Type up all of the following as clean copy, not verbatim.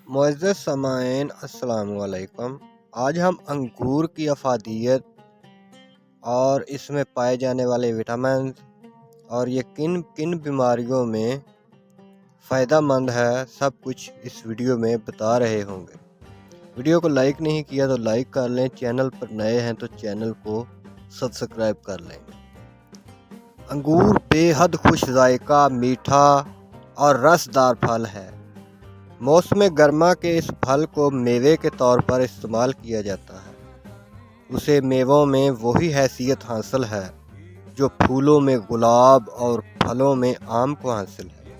معزز سامعین السلام علیکم۔ آج ہم انگور کی افادیت اور اس میں پائے جانے والے وٹامنز اور یہ کن کن بیماریوں میں فائدہ مند ہے سب کچھ اس ویڈیو میں بتا رہے ہوں گے۔ ویڈیو کو لائک نہیں کیا تو لائک کر لیں، چینل پر نئے ہیں تو چینل کو سبسکرائب کر لیں۔ انگور بے حد خوش ذائقہ، میٹھا اور رسدار پھل ہے۔ موسم گرما کے اس پھل کو میوے کے طور پر استعمال کیا جاتا ہے۔ اسے میووں میں وہی حیثیت حاصل ہے جو پھولوں میں گلاب اور پھلوں میں آم کو حاصل ہے۔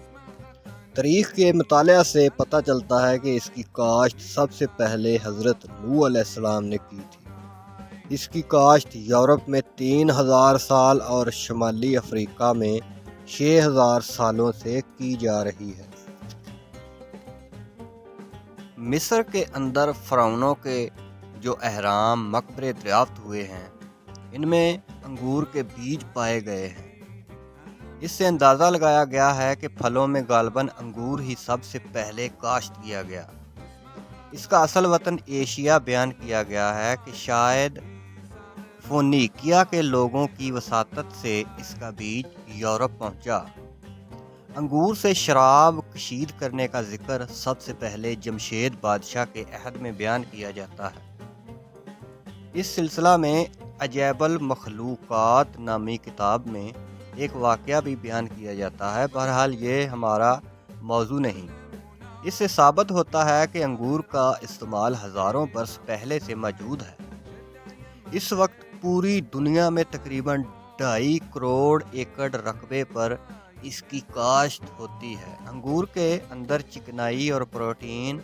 تاریخ کے مطالعہ سے پتہ چلتا ہے کہ اس کی کاشت سب سے پہلے حضرت نوح علیہ السلام نے کی تھی۔ اس کی کاشت یورپ میں 3000 سال اور شمالی افریقہ میں 6000 سالوں سے کی جا رہی ہے۔ مصر کے اندر فرعونوں کے جو اہرام مقبرے دریافت ہوئے ہیں، ان میں انگور کے بیج پائے گئے ہیں۔ اس سے اندازہ لگایا گیا ہے کہ پھلوں میں غالباً انگور ہی سب سے پہلے کاشت کیا گیا۔ اس کا اصل وطن ایشیا بیان کیا گیا ہے کہ شاید فونیکیا کے لوگوں کی وساطت سے اس کا بیج یورپ پہنچا۔ انگور سے شراب کشید کرنے کا ذکر سب سے پہلے جمشید بادشاہ کے عہد میں بیان کیا جاتا ہے۔ اس سلسلہ میں عجائب المخلوقات نامی کتاب میں ایک واقعہ بھی بیان کیا جاتا ہے۔ بہرحال یہ ہمارا موضوع نہیں۔ اس سے ثابت ہوتا ہے کہ انگور کا استعمال ہزاروں برس پہلے سے موجود ہے۔ اس وقت پوری دنیا میں تقریباً 2.5 کروڑ ایکڑ رقبے پر اس کی کاشت ہوتی ہے۔ انگور کے اندر چکنائی اور پروٹین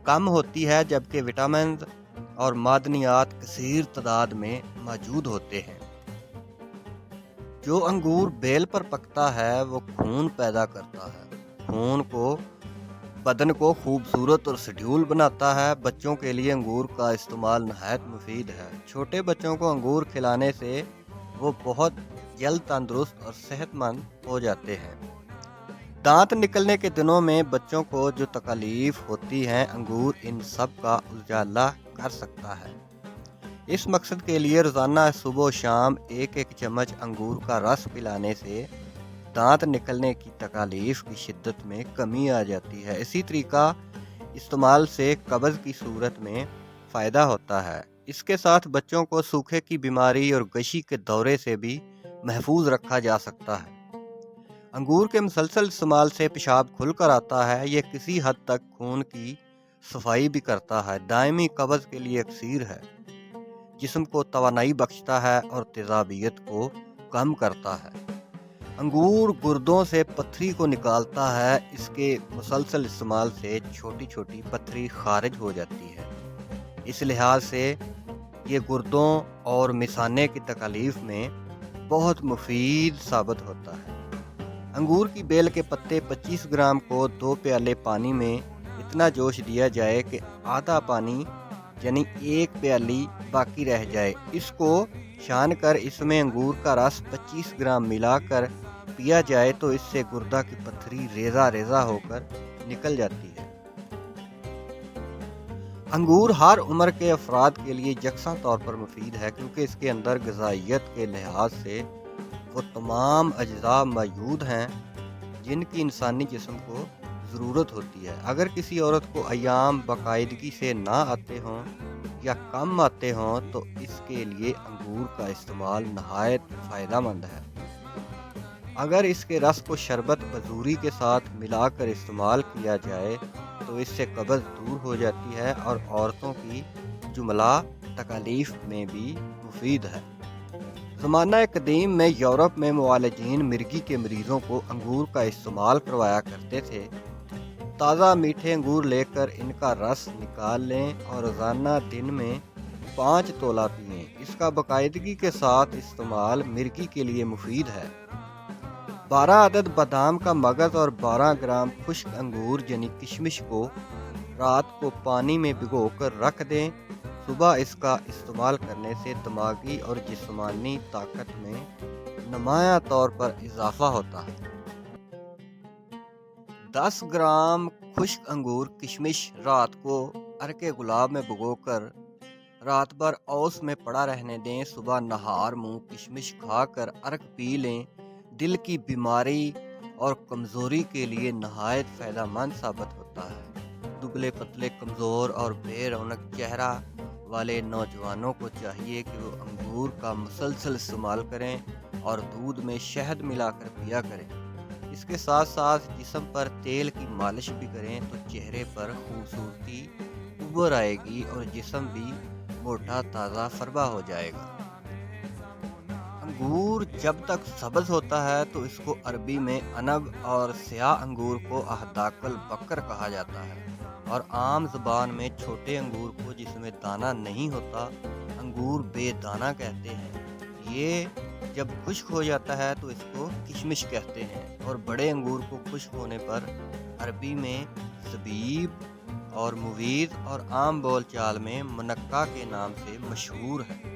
کم ہوتی ہے، جبکہ وٹامنز اور معدنیات کثیر تعداد میں موجود ہوتے ہیں۔ جو انگور بیل پر پکتا ہے وہ خون پیدا کرتا ہے۔ خون کو بدن کو خوبصورت اور سڈیول بناتا ہے۔ بچوں کے لیے انگور کا استعمال نہایت مفید ہے۔ چھوٹے بچوں کو انگور کھلانے سے وہ بہت جلد تندرست اور صحت مند ہو جاتے ہیں۔ دانت نکلنے کے دنوں میں بچوں کو جو تکالیف ہوتی ہیں، انگور ان سب کا ازالہ کر سکتا ہے۔ اس مقصد کے لیے روزانہ صبح و شام ایک چمچ انگور کا رس پلانے سے دانت نکلنے کی تکالیف کی شدت میں کمی آ جاتی ہے۔ اسی طریقہ استعمال سے قبض کی صورت میں فائدہ ہوتا ہے۔ اس کے ساتھ بچوں کو سوکھے کی بیماری اور غشی کے دورے سے بھی محفوظ رکھا جا سکتا ہے۔ انگور کے مسلسل استعمال سے پیشاب کھل کر آتا ہے۔ یہ کسی حد تک خون کی صفائی بھی کرتا ہے، دائمی قبض کے لیے اکسیر ہے، جسم کو توانائی بخشتا ہے اور تیزابیت کو کم کرتا ہے۔ انگور گردوں سے پتھری کو نکالتا ہے۔ اس کے مسلسل استعمال سے چھوٹی چھوٹی پتھری خارج ہو جاتی ہے۔ اس لحاظ سے یہ گردوں اور مثانے کی تکالیف میں بہت مفید ثابت ہوتا ہے۔ انگور کی بیل کے پتے 25 گرام کو 2 پیالے پانی میں اتنا جوش دیا جائے کہ آدھا پانی یعنی 1 پیالی باقی رہ جائے۔ اس کو چھان کر اس میں انگور کا رس 25 گرام ملا کر پیا جائے تو اس سے گردہ کی پتھری ریزہ ریزہ ہو کر نکل جاتی ہے۔ انگور ہر عمر کے افراد کے لیے یکساں طور پر مفید ہے، کیونکہ اس کے اندر غذائیت کے لحاظ سے وہ تمام اجزاء موجود ہیں جن کی انسانی جسم کو ضرورت ہوتی ہے۔ اگر کسی عورت کو ایام باقاعدگی سے نہ آتے ہوں یا کم آتے ہوں تو اس کے لیے انگور کا استعمال نہایت فائدہ مند ہے۔ اگر اس کے رس کو شربت بزوری کے ساتھ ملا کر استعمال کیا جائے تو اس سے قبض دور ہو جاتی ہے اور عورتوں کی جملہ تکالیف میں بھی مفید ہے۔ زمانہ قدیم میں یورپ میں معالجین مرگی کے مریضوں کو انگور کا استعمال کروایا کرتے تھے۔ تازہ میٹھے انگور لے کر ان کا رس نکال لیں اور روزانہ دن میں 5 تولہ پئیں۔ اس کا باقاعدگی کے ساتھ استعمال مرگی کے لیے مفید ہے۔ 12 عدد بادام کا مغز اور 12 گرام خشک انگور یعنی کشمش کو رات کو پانی میں بھگو کر رکھ دیں۔ صبح اس کا استعمال کرنے سے دماغی اور جسمانی طاقت میں نمایاں طور پر اضافہ ہوتا ہے۔ 10 گرام خشک انگور کشمش رات کو عرق گلاب میں بھگو کر رات بھر اوس میں پڑا رہنے دیں، صبح نہار منہ کشمش کھا کر عرق پی لیں، دل کی بیماری اور کمزوری کے لیے نہایت فائدہ مند ثابت ہوتا ہے۔ دبلے پتلے کمزور اور بے رونق چہرہ والے نوجوانوں کو چاہیے کہ وہ انگور کا مسلسل استعمال کریں اور دودھ میں شہد ملا کر پیا کریں۔ اس کے ساتھ ساتھ جسم پر تیل کی مالش بھی کریں تو چہرے پر خوبصورتی ابھر آئے گی اور جسم بھی موٹا تازہ فربہ ہو جائے گا۔ انگور جب تک سبز ہوتا ہے تو اس کو عربی میں عنب اور سیاہ انگور کو احداق البکر کہا جاتا ہے، اور عام زبان میں چھوٹے انگور کو جس میں دانہ نہیں ہوتا انگور بے دانہ کہتے ہیں۔ یہ جب خشک ہو جاتا ہے تو اس کو کشمش کہتے ہیں، اور بڑے انگور کو خشک ہونے پر عربی میں زبیب اور مویز اور عام بول چال میں منقع کے نام سے مشہور ہے۔